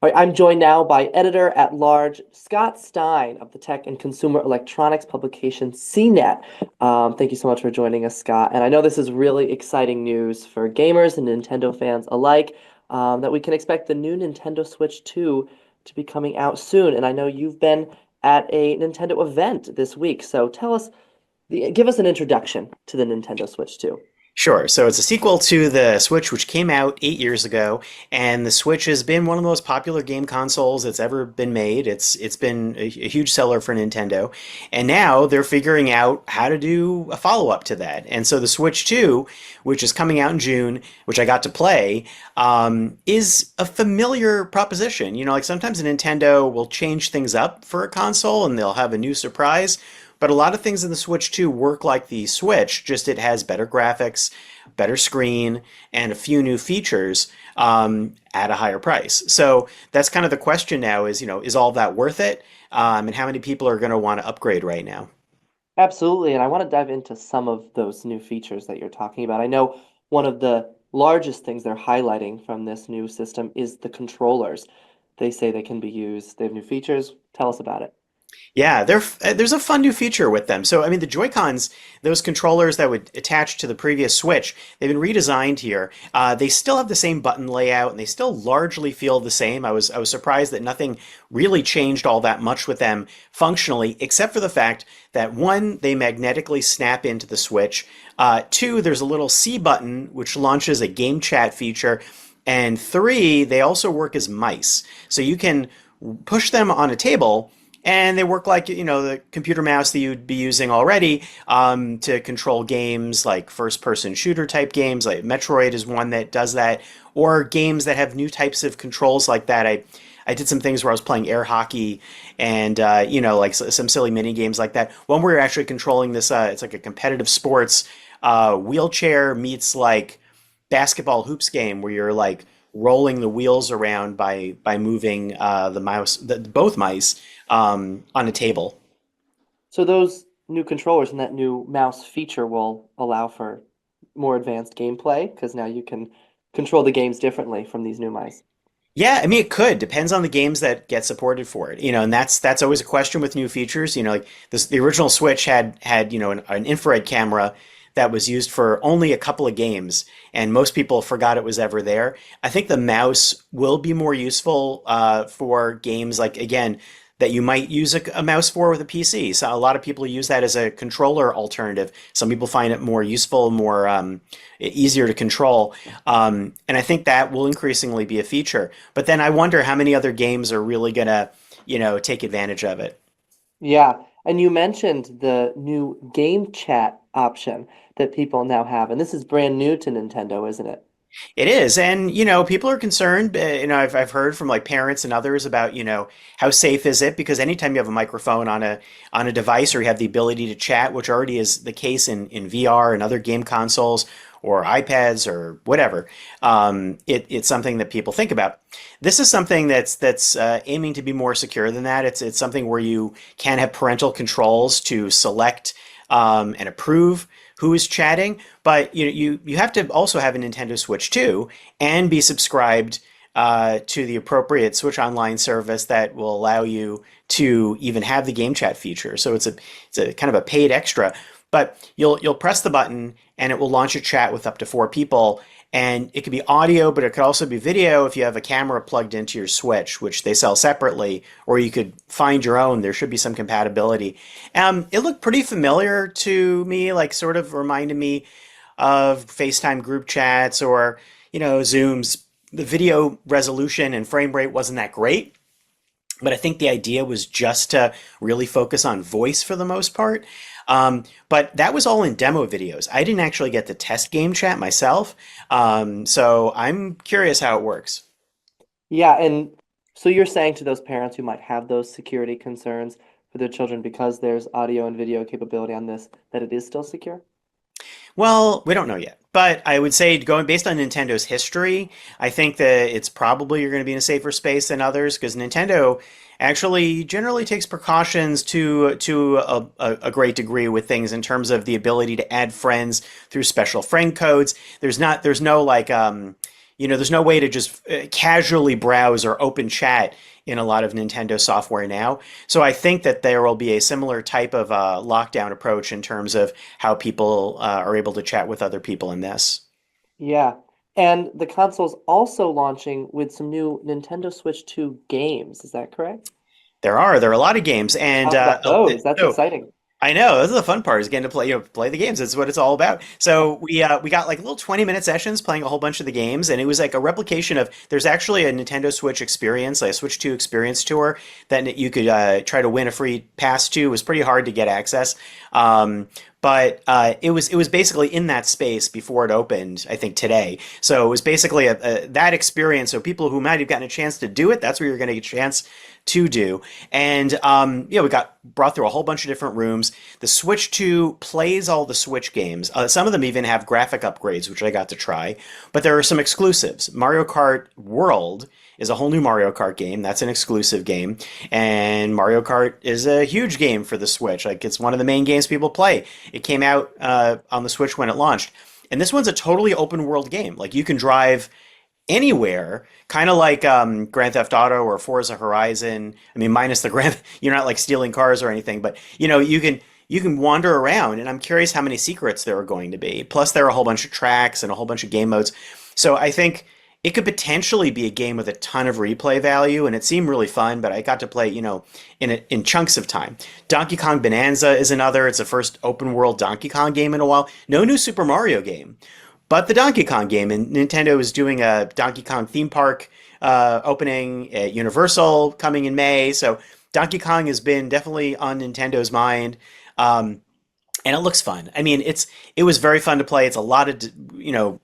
All right, I'm joined now by editor at large Scott Stein of the tech and consumer electronics publication CNET. Thank you so much for joining us, Scott. And I know this is really exciting news for gamers and Nintendo fans alike, that we can expect the new Nintendo Switch 2 to be coming out soon. And I know you've been at a Nintendo event this week, so give us an introduction to the Nintendo Switch 2. Sure. So it's a sequel to the Switch, which came out 8 years ago, and the Switch has been one of the most popular game consoles that's ever been made. It's been a huge seller for Nintendo, and now they're figuring out how to do a follow-up to that. And so the Switch 2, which is coming out in June, which I got to play, is a familiar proposition. You know, like sometimes Nintendo will change things up for a console, and they'll have a new surprise. But a lot of things in the Switch 2 work like the Switch, just it has better graphics, better screen, and a few new features at a higher price. So that's kind of the question now is, is all that worth it? And how many people are going to want to upgrade right now? Absolutely, and I want to dive into some of those new features that you're talking about. I know one of the largest things they're highlighting from this new system is the controllers. They say they can be used, they have new features. Tell us about it. Yeah, there's a fun new feature with them. So, I mean, the Joy-Cons, those controllers that would attach to the previous Switch, they've been redesigned here. They still have the same button layout, and they still largely feel the same. I was surprised that nothing really changed all that much with them functionally, except for the fact that one, they magnetically snap into the Switch. Two, there's a little C button which launches a game chat feature, and three, they also work as mice. So you can push them on a table and they work like, the computer mouse that you'd be using already to control games like first-person shooter type games. Like Metroid is one that does that, or games that have new types of controls like that. I did some things where I was playing air hockey and, like some silly mini games like that. One where you're actually controlling this, it's like a competitive sports wheelchair meets like basketball hoops game where you're like rolling the wheels around by moving both mice on a table. So those new controllers and that new mouse feature will allow for more advanced gameplay because now you can control the games differently from these new mice. Yeah, I mean it could depends on the games that get supported for it. And that's always a question with new features. Like the original Switch had an infrared camera that was used for only a couple of games, and most people forgot it was ever there. I think the mouse will be more useful for games like, again, that you might use a mouse for with a PC. So a lot of people use that as a controller alternative. Some people find it more useful, more easier to control. And I think that will increasingly be a feature. But then I wonder how many other games are really gonna, take advantage of it. Yeah, and you mentioned the new game chat option that people now have, and this is brand new to Nintendo, isn't it? It is, and people are concerned. I've heard from like parents and others about how safe is it, because anytime you have a microphone on a device, or you have the ability to chat, which already is the case in VR and other game consoles or iPads or whatever, it's something that people think about. This is something that's aiming to be more secure than that. It's something where you can have parental controls to select and approve who is chatting, but you have to also have a Nintendo Switch 2 and be subscribed to the appropriate Switch Online service that will allow you to even have the game chat feature. So it's a kind of a paid extra, but you'll press the button and it will launch a chat with up to four people. And it could be audio, but it could also be video if you have a camera plugged into your Switch, which they sell separately, or you could find your own. There should be some compatibility. It looked pretty familiar to me, like sort of reminded me of FaceTime group chats or, Zooms. The video resolution and frame rate wasn't that great, but I think the idea was just to really focus on voice for the most part. But that was all in demo videos. I didn't actually get to test game chat myself, so I'm curious how it works. Yeah, and so you're saying to those parents who might have those security concerns for their children because there's audio and video capability on this, that it is still secure? Well, we don't know yet, but I would say going based on Nintendo's history, I think that it's probably you're going to be in a safer space than others because Nintendo actually generally takes precautions to a great degree with things in terms of the ability to add friends through special friend codes. There's no like there's no way to just casually browse or open chat in a lot of Nintendo software now. So I think that there will be a similar type of lockdown approach in terms of how people are able to chat with other people in this. Yeah. And the console's also launching with some new Nintendo Switch 2 games. Is that correct? There are a lot of games, and Talk about those. That's so exciting. I know this is the fun part is getting to play, play the games. That's what it's all about. So we got like little 20-minute sessions playing a whole bunch of the games, and it was like a replication of. There's actually a Nintendo Switch experience, like a Switch 2 experience tour that you could try to win a free pass to. It was pretty hard to get access, but it was basically in that space before it opened. I think today. So it was basically that experience. So people who might have gotten a chance to do it, that's where you're going to get a chance to do. And we got brought through a whole bunch of different rooms. The Switch 2 plays all the Switch games. Some of them even have graphic upgrades, which I got to try. But there are some exclusives. Mario Kart World is a whole new Mario Kart game. That's an exclusive game. And Mario Kart is a huge game for the Switch. Like it's one of the main games people play. It came out on the Switch when it launched. And this one's a totally open world game. Like you can drive anywhere, kind of like Grand Theft Auto or Forza Horizon. I mean, minus the grand, you're not like stealing cars or anything, but you can wander around, and I'm curious how many secrets there are going to be. Plus, there are a whole bunch of tracks and a whole bunch of game modes. So I think it could potentially be a game with a ton of replay value, and it seemed really fun. But I got to play, in chunks of time. Donkey Kong Bonanza is another. It's the first open world Donkey Kong game in a while. No new Super Mario game. But the Donkey Kong game, and Nintendo is doing a Donkey Kong theme park opening at Universal coming in May. So Donkey Kong has been definitely on Nintendo's mind, and it looks fun. I mean, it was very fun to play. It's a lot of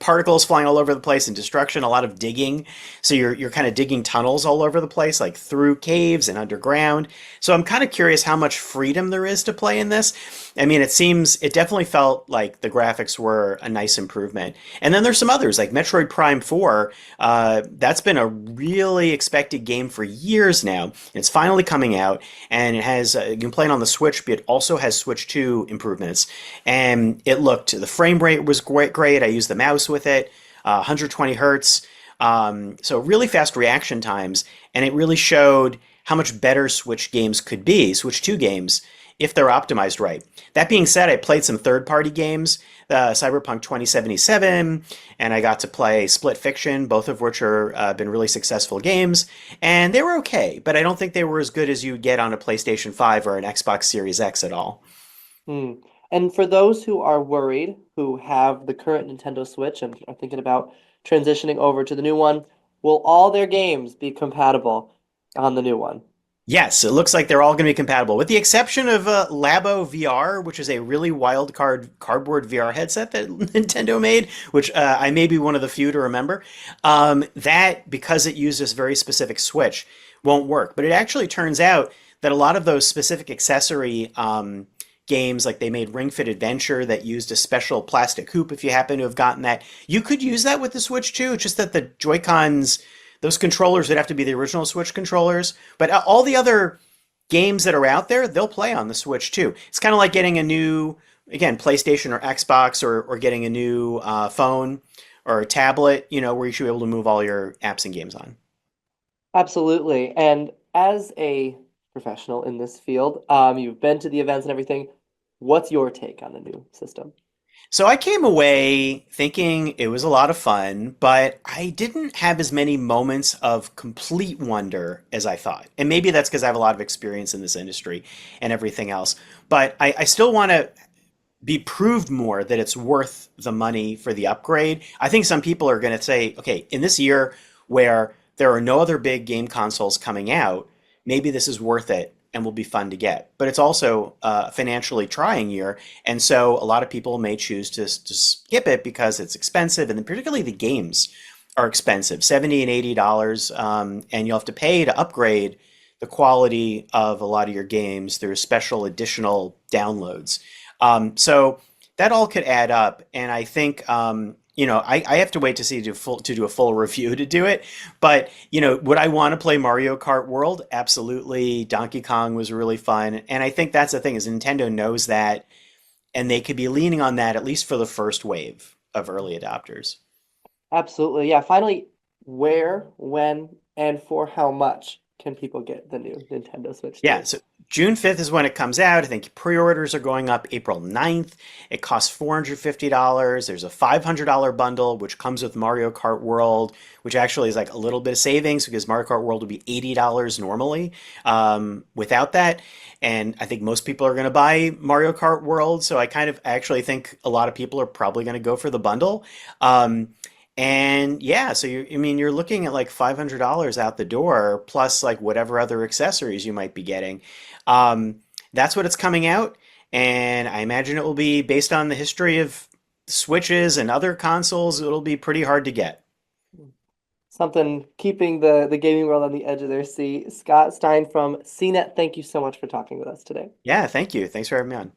particles flying all over the place and destruction, a lot of digging. So you're kind of digging tunnels all over the place, like through caves and underground. So I'm kind of curious how much freedom there is to play in this. I mean, it definitely felt like the graphics were a nice improvement. And then there's some others, like Metroid Prime 4. That's been a really expected game for years now. It's finally coming out, and it has you can play it on the Switch, but it also has Switch 2 improvements. And the frame rate was great. I used the mouse with it, 120 hertz. So really fast reaction times, and it really showed how much better Switch games could be, Switch 2 games, if they're optimized right. That being said, I played some third-party games, Cyberpunk 2077, and I got to play Split Fiction, both of which are been really successful games, and they were okay, but I don't think they were as good as you would get on a PlayStation 5 or an Xbox Series X at all. Hmm. And for those who are worried, who have the current Nintendo Switch and are thinking about transitioning over to the new one, will all their games be compatible on the new one? Yes, it looks like they're all going to be compatible, with the exception of Labo VR, which is a really wild cardboard VR headset that Nintendo made, which I may be one of the few to remember. That, because it used this very specific switch, won't work. But it actually turns out that a lot of those specific accessory games, like they made Ring Fit Adventure that used a special plastic hoop, if you happen to have gotten that, you could use that with the Switch too. It's just that the Joy-Cons, those controllers would have to be the original Switch controllers. But all the other games that are out there, they'll play on the Switch too. It's kind of like getting a new, again, PlayStation or Xbox, or getting a new phone or a tablet, where you should be able to move all your apps and games on. Absolutely. And as a professional in this field, you've been to the events and everything. What's your take on the new system? So I came away thinking it was a lot of fun, but I didn't have as many moments of complete wonder as I thought. And maybe that's because I have a lot of experience in this industry and everything else. But I still want to be proved more that it's worth the money for the upgrade. I think some people are going to say, okay, in this year where there are no other big game consoles coming out, maybe this is worth it and will be fun to get. But it's also a financially trying year. And so a lot of people may choose to skip it because it's expensive. And then particularly the games are expensive, $70 and $80. And you'll have to pay to upgrade the quality of a lot of your games through special additional downloads. So that all could add up, and I think I have to wait to see to do a full review to do it. But would I want to play Mario Kart World? Absolutely. Donkey Kong was really fun, and I think that's the thing is Nintendo knows that, and they could be leaning on that at least for the first wave of early adopters. Absolutely. Yeah. Finally, where, when, and for how much can people get the new Nintendo Switch Yeah, 3? so June 5th is when it comes out. I think pre-orders are going up April 9th. It costs $450. There's a $500 bundle, which comes with Mario Kart World, which actually is like a little bit of savings because Mario Kart World would be $80 normally without that. And I think most people are going to buy Mario Kart World. So I kind of actually think a lot of people are probably going to go for the bundle. Um, and yeah, so I mean, you're looking at like $500 out the door, plus like whatever other accessories you might be getting. Um, that's what it's coming out, and I imagine it will be based on the history of Switches and other consoles. It'll be pretty hard to get. Something keeping the gaming world on the edge of their seat. Scott Stein from CNET, thank you so much for talking with us today. Yeah, thank you. Thanks for having me on.